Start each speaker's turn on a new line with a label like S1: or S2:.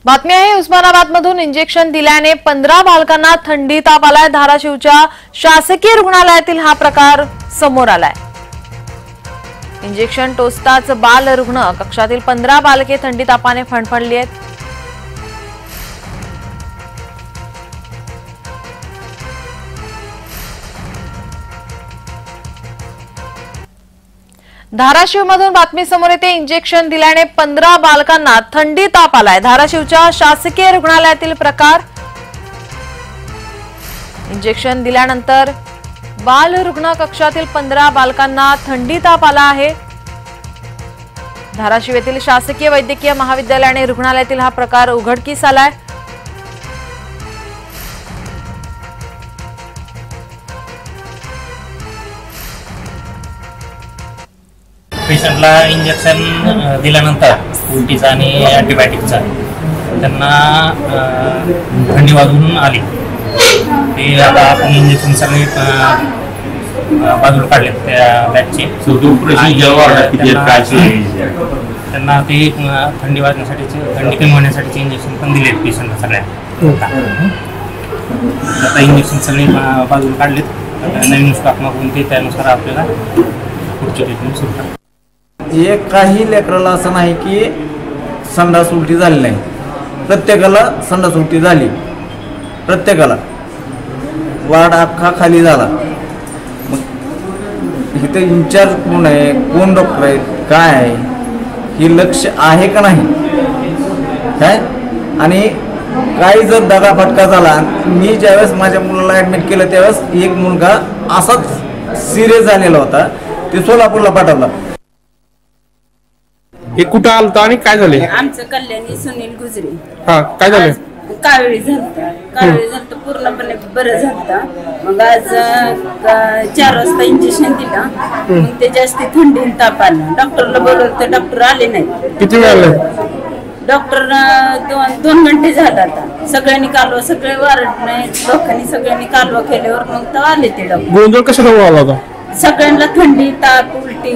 S1: बातमी आहे उस्मानाबादमधून इंजेक्शन दिल्याने 15 बालकांना थंडी ताप आलाय। धाराशिवच्या शासकीय रुग्णालयातील हा प्रकार समोर आलाय। इंजेक्शन टोचताच बाल रुग्ण कक्षातील 15 बालके थंडी तापाने फणफणली आहेत। धाराशिवमधून बातमी समोर येते। इंजेक्शन दिल्याने 15 बालकांना थंडी ताप आलाय। धाराशिवच्या शासकीय रुग्णालयातील प्रकार। इंजेक्शन दिल्यानंतर बाल रुग्ण कक्षातील 15 बालकांना थंडी ताप आला आहे। धाराशिव येथील शासकीय वैद्यकीय महाविद्यालय आणि रुग्णालयातील हा प्रकार उघडकीस आलाय।
S2: पेशंटला इंजेक्शन दिल्यानंतर उलटीचा आणि अँटीबायोटिकचा त्यांना थंडी वाजून आली। ते आता आपण इंजेक्शन सगळे बाजूला काढले त्या बॅचचे। त्यांना ते थंडी वाजण्यासाठी थंडी कमी होण्यासाठीचे इंजेक्शन पण दिलेत पेशंटला सगळ्या। आता इंजेक्शन सगळे बाजूला काढलेत। नवीन स्टॉक मागून ते त्यानुसार आपल्याला पुढची ट्रीटमेंट सुरू करतात।
S3: काही लेकराला असं नाही की संडास उलटी झाली नाही, प्रत्येकाला संडास उलटी झाली। प्रत्येकाला वाढ अख्खा खाली झाला। मग इथे इन्चार्ज कोण आहे, कोण डॉक्टर आहेत, काय आहे ही लक्ष आहे का नाही काय? आणि काही जर दगाफटका झाला, मी ज्यावेळेस माझ्या मुलाला ॲडमिट केलं त्यावेळेस एक मुलगा असाच सिरियस झालेला होता, ते सोलापूरला पाठवला।
S4: हे कुठं आलं आणि काय झाले?
S5: आमचं कल्याणी सुनील गुजरे।
S4: हा, काय झालं?
S5: कावेळी झालं पूर्णपणे बरं झालं। मग आज 4 वाजता इंजेक्शन दिलं, मग ते जास्ती थंडी ताप आला। डॉक्टरला बोलवलं तर डॉक्टर आले नाही।
S4: किती वेळ आले?
S5: डॉक्टर 2 घंटे झाला। आता सगळ्यांनी कालवा, सगळे वारड नाही लोकांनी सगळ्यांनी कालवा केल्यावर मग तर आले ते डॉक्टर।
S4: गोंधळ कशाला आला होता?
S5: सगळ्यांना थंडी ताप उलटी